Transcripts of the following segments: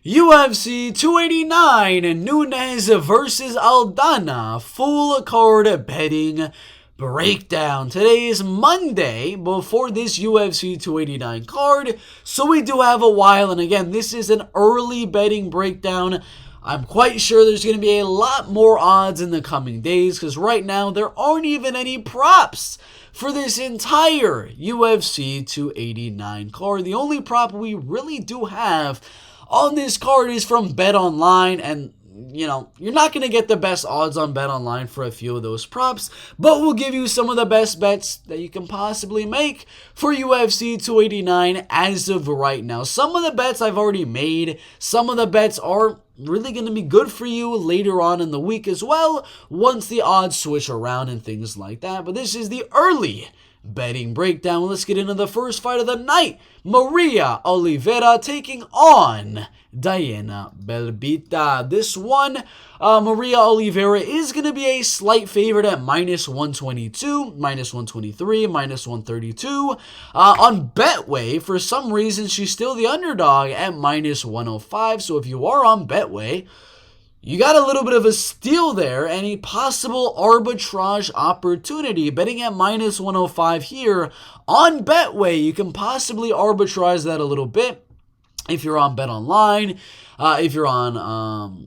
UFC 289 Nunes versus Aldana full card betting breakdown. Today is Monday before this UFC 289 card, so we do have a while, and again, this is an early betting breakdown. I'm quite sure there's going to be a lot more odds in the coming days because right now there aren't even any props for this entire UFC 289 card. The only prop we really do have on this card is from BetOnline, and you know, you're not going to get the best odds on BetOnline for a few of those props, but we'll give you some of the best bets that you can possibly make for UFC 289 as of right now. Some of the bets I've already made, some of the bets are really going to be good for you later on in the week as well, once the odds switch around and things like that. But this is the early betting breakdown. Let's get into the first fight of the night. Maria Oliveira taking on Diana Belbiţă. This one, Maria Oliveira is going to be a slight favorite at minus 122, minus 123, minus 132. On Betway, for some reason, she's still the underdog at minus 105. So if you are on Betway, you got a little bit of a steal there and a possible arbitrage opportunity. Betting at minus 105 here on Betway, you can possibly arbitrage that a little bit. If you're on BetOnline, if you're on,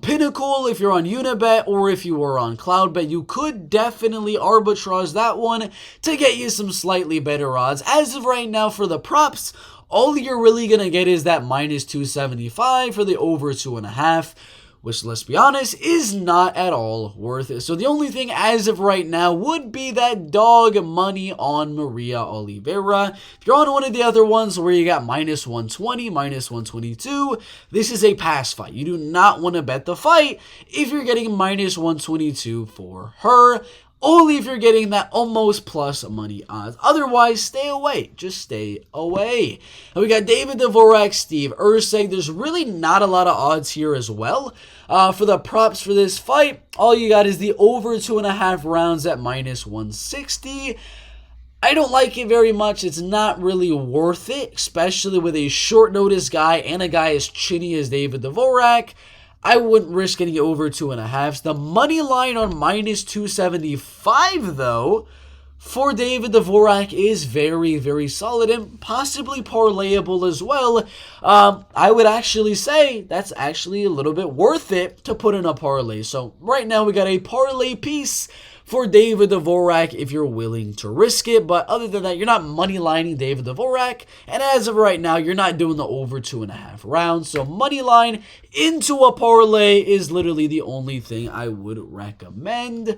Pinnacle, if you're on Unibet, or if you were on CloudBet, you could definitely arbitrage that one to get you some slightly better odds. As of right now for the props, all you're really going to get is that minus 275 for the over 2.5. which, let's be honest, is not at all worth it. So the only thing as of right now would be that dog money on Maria Oliveira. If you're on one of the other ones where you got minus 120, minus 122, this is a pass fight. You do not want to bet the fight if you're getting minus 122 for her. Only if you're getting that almost plus money odds. Otherwise, stay away. Just stay away. And we got David Dvořák, Steve Erceg. There's really not a lot of odds here as well. For the props for this fight, all you got is the over 2.5 rounds at minus 160. I don't like it very much. It's not really worth it, especially with a short notice guy and a guy as chinny as David Dvořák. I wouldn't risk getting over 2.5. The money line on minus 275, though, for David Dvořák is very, very solid and possibly parlayable as well. I would actually say that's actually a little bit worth it to put in a parlay. So right now we got a parlay piece for David Dvořák if you're willing to risk it. But other than that, you're not money lining David Dvořák. And as of right now, you're not doing the over 2.5 rounds. So money line into a parlay is literally the only thing I would recommend.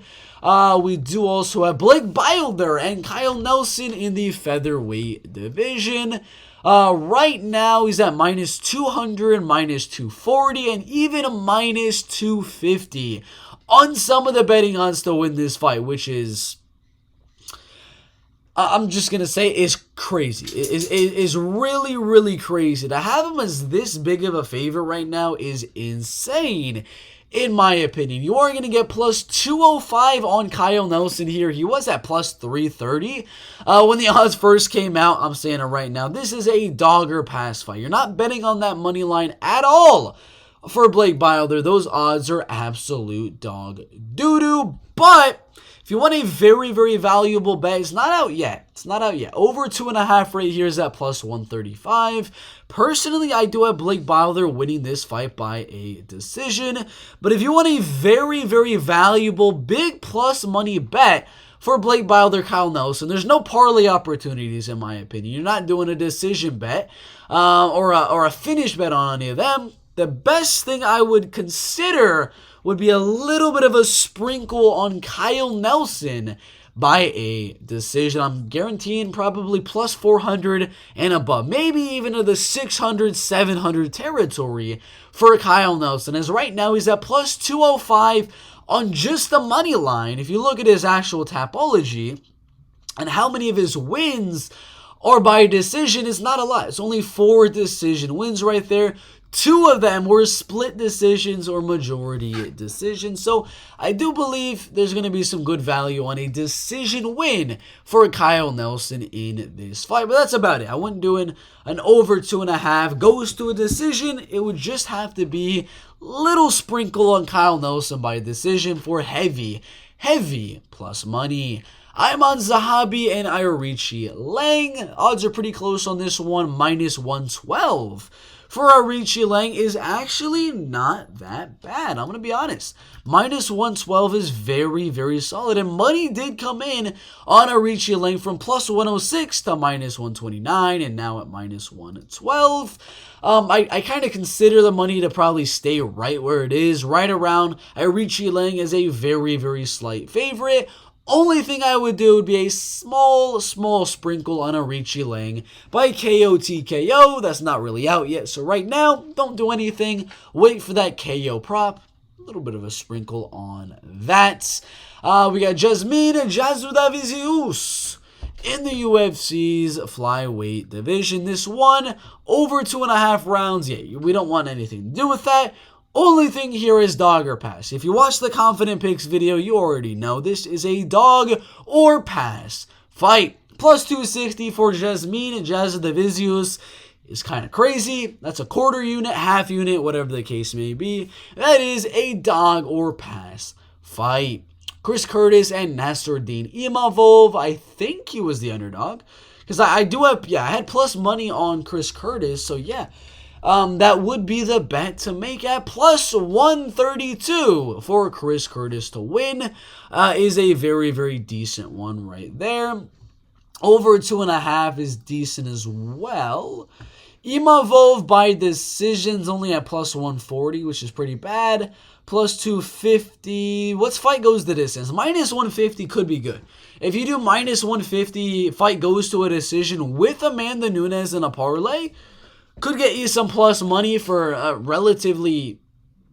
We do also have Blake Bilder and Kyle Nelson in the featherweight division. Right now, he's at minus 200, minus 240, and even a minus 250 on some of the betting odds to win this fight, which is, I'm just going to say, is crazy. It is really, really crazy. To have him as this big of a favorite right now is insane, in my opinion. You are going to get plus 205 on Kyle Nelson here. He was at plus 330 when the odds first came out. I'm saying it right now. This is a dog or pass fight. You're not betting on that money line at all. For Blake Bilder, those odds are absolute dog doo-doo. But if you want a very, very valuable bet, it's not out yet. It's not out yet. Over 2.5 right here is at plus 135. Personally, I do have Blake Bilder winning this fight by a decision. But if you want a very, very valuable, big plus money bet for Blake Bilder, Kyle Nelson, there's no parlay opportunities in my opinion. You're not doing a decision bet or a finish bet on any of them. The best thing I would consider would be a little bit of a sprinkle on Kyle Nelson by a decision. I'm guaranteeing probably plus 400 and above. Maybe even to the 600, 700 territory for Kyle Nelson. As right now he's at plus 205 on just the money line. If you look at his actual Tapology and how many of his wins are by decision, it's not a lot. It's only 4 decision wins right there. 2 of them were split decisions or majority decisions. So I do believe there's going to be some good value on a decision win for Kyle Nelson in this fight. But that's about it. I wouldn't do an over 2.5 goes to a decision. It would just have to be little sprinkle on Kyle Nelson by decision for heavy plus money. Aiemann, Zahabi, and Aoriqilieng. Odds are pretty close on this one, minus 112. For Aoriqilieng is actually not that bad. I'm going to be honest. Minus 112 is very solid. And money did come in on Aoriqilieng from plus 106 to minus 129 and now at minus 112. I kind of consider the money to probably stay right where it is. Right around Aoriqilieng is a very slight favorite. Only thing I would do would be a small sprinkle on Aoriqilieng by KO TKO. That's not really out yet, so right now, don't do anything. Wait for that KO prop. A little bit of a sprinkle on that. We got Jasmine and Jasudavicius in the UFC's flyweight division. This one, over 2.5 rounds. Yeah, we don't want anything to do with that. Only thing here is dog or pass. If you watch the Confident Picks video, you already know this is a dog or pass fight. Plus 260 for Jasmine and Jasudavicius is kind of crazy. That's a quarter unit, half unit, whatever the case may be. That is a dog or pass fight. Chris Curtis and Nassourdine. Imavov, I think he was the underdog. Because I had plus money on Chris Curtis, so yeah. That would be the bet to make at plus 132 for Chris Curtis to win. Is a very decent one right there. Over 2.5 is decent as well. Imavov by decisions only at plus 140, which is pretty bad. Plus 250. What's fight goes the distance? Minus 150 could be good. If you do minus 150, fight goes to a decision with Amanda Nunes in a parlay, could get you some plus money for a relatively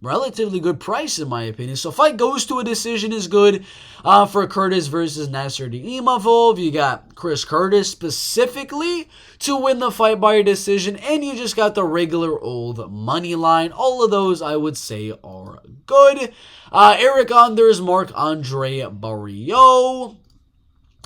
good price, in my opinion. So fight goes to a decision is good for Curtis versus Nassourdine Imavov. You got Chris Curtis specifically to win the fight by a decision, and you just got the regular old money line. All of those, I would say, are good. Eryk unders Marc-André Barriault.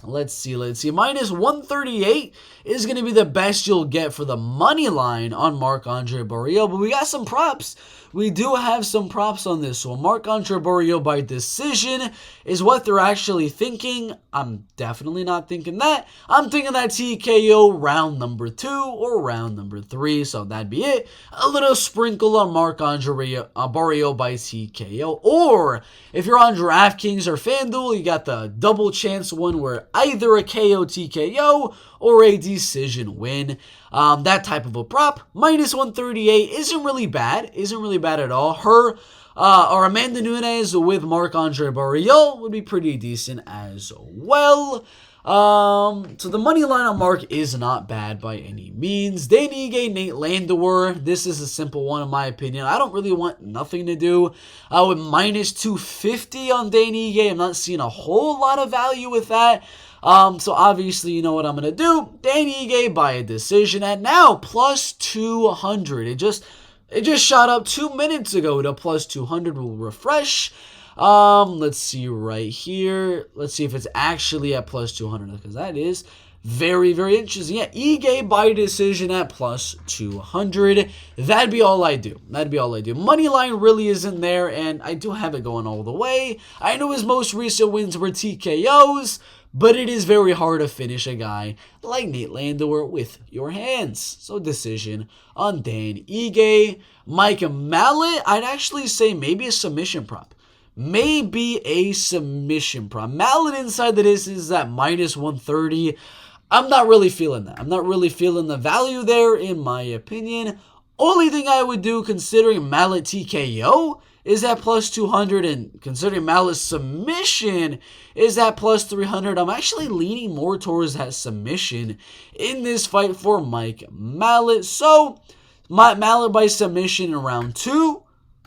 Let's see. Minus 138 is going to be the best you'll get for the money line on Marc-André Barriault. But we got some props. We do have some props on this one. Marc-André Barriault by decision is what they're actually thinking. I'm definitely not thinking that. I'm thinking that TKO round number 2 or round number 3. So that'd be it. A little sprinkle on Marc-André Barriault by TKO. Or if you're on DraftKings or FanDuel, you got the double chance one where either a KO TKO or a decision win. That type of a prop. Minus 138 isn't really bad. Isn't really bad at all. Her or Amanda Nunes with Marc-André Barriault would be pretty decent as well. So the money line on Mark is not bad by any means. Dan Ige, Nate Landwehr. This is a simple one in my opinion. I don't really want nothing to do with minus 250 on Dan Ige. I'm not seeing a whole lot of value with that. So obviously, you know what I'm going to do. Dan Ige by a decision at now plus 200. It just shot up 2 minutes ago to plus 200. We'll refresh. Let's see right here. Let's see if it's actually at plus 200 because that is very interesting. Yeah, Ige by decision at plus 200. That'd be all I do. Money line really isn't there, and I do have it going all the way. I know his most recent wins were TKOs, but it is very hard to finish a guy like Nate Landwehr with your hands. So decision on Dan Ige. Mike Malott, I'd actually say maybe a submission prop. Malott inside the distance is at minus 130. I'm not really feeling that. I'm not really feeling the value there, in my opinion. Only thing I would do, considering Malott TKO is at plus 200, and considering Mallott's submission is at plus 300, I'm actually leaning more towards that submission in this fight for Mike Malott. So, Malott by submission in round 2.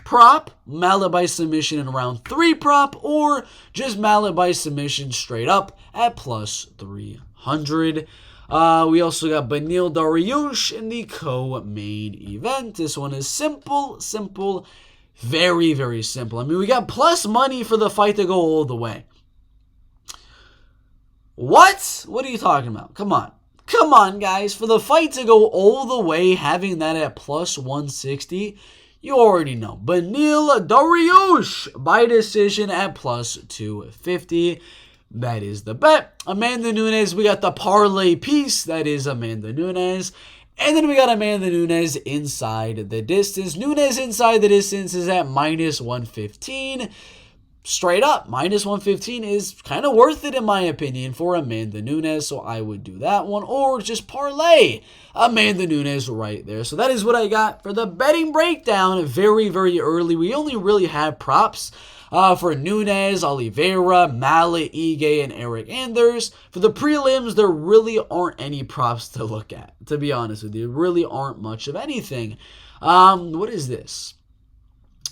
Prop, Malott by submission in round 3 prop, or just Malott by submission straight up at plus 300. We also got Beneil Dariush in the co-main event. This one is simple, very, very simple. I mean, we got plus money for the fight to go all the way. What? What are you talking about? Come on. Come on, guys. For the fight to go all the way, having that at plus 160, you already know. Beneil Dariush by decision at plus 250. That is the bet. Amanda Nunes, we got the parlay piece. That is Amanda Nunes. And then we got Amanda Nunes inside the distance. Nunes inside the distance is at minus 115. Straight up, minus 115 is kind of worth it in my opinion for Amanda Nunes. So I would do that one or just parlay Amanda Nunes right there. So that is what I got for the betting breakdown very, very early. We only really have props for Nunes, Oliveira, Malott, Ige, and Eryk Anders. For the prelims, there really aren't any props to look at, to be honest with you. There really aren't much of anything. What is this?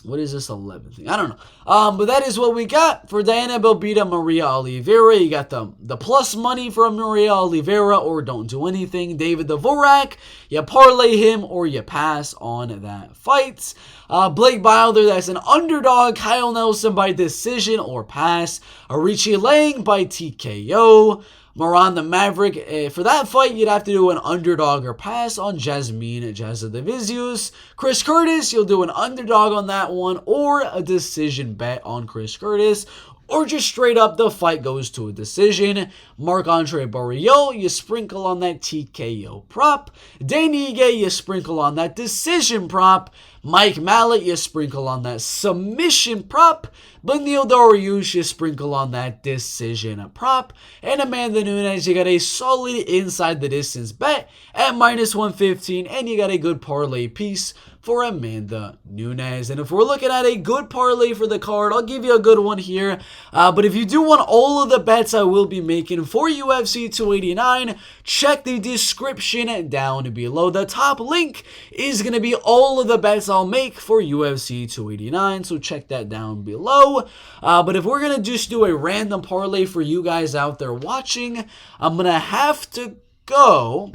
What is this 11th thing? I don't know. But that is what we got for Diana Belbiţă, Maria Oliveira. You got the plus money for Maria Oliveira or don't do anything. David Dvořák, you parlay him or you pass on that fight. Blake Bilder, that's an underdog. Kyle Nelson by decision or pass. Aoriqilieng by TKO. Miranda Maverick, for that fight, you'd have to do an underdog or pass on Jasmine Jasudavicius. Chris Curtis, you'll do an underdog on that one or a decision bet on Chris Curtis. Or just straight up, the fight goes to a decision. Marc-André Barriault, you sprinkle on that TKO prop. Ige, you sprinkle on that decision prop. Mike Malott, you sprinkle on that submission prop. Beneil Dariush, you sprinkle on that decision prop. And Amanda Nunes, you got a solid inside the distance bet at minus 115. And you got a good parlay piece for Amanda Nunes. And if we're looking at a good parlay for the card, I'll give you a good one here. But if you do want all of the bets I will be making for UFC 289, check the description down below. The top link is going to be all of the bets I'll make for UFC 289, so check that down below. But if we're going to just do a random parlay for you guys out there watching, I'm going to have to go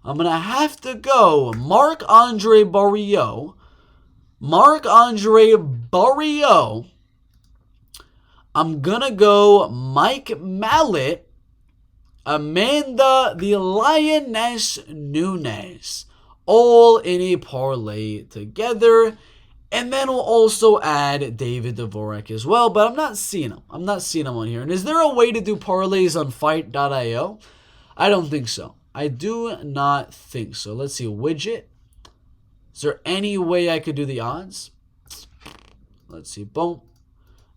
Marc-André Barriault. I'm going to go Mike Malott, Amanda the Lioness Nunes, all in a parlay together. And then we'll also add David Dvořák as well, but I'm not seeing him. I'm not seeing him on here. And is there a way to do parlays on fight.io? I don't think so. I do not think so. Let's see, widget. Is there any way I could do the odds? Let's see, boom.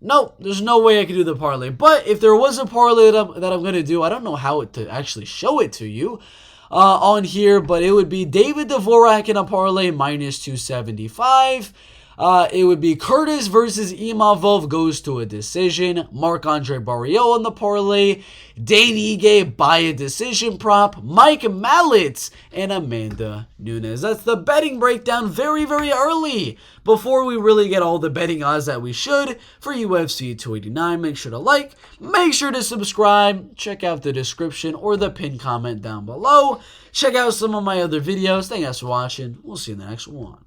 No, there's no way I could do the parlay. But if there was a parlay that I'm going to do, I don't know how to actually show it to you on here, but it would be David Dvořák in a parlay minus 275. It would be Curtis versus Imavov goes to a decision. Marc-André Barriault on the parlay. Ige by a decision prop. Mike Malott and Amanda Nunes. That's the betting breakdown very, very early before we really get all the betting odds that we should for UFC 289. Make sure to like, make sure to subscribe, check out the description or the pinned comment down below. Check out some of my other videos. Thank you guys for watching. We'll see you in the next one.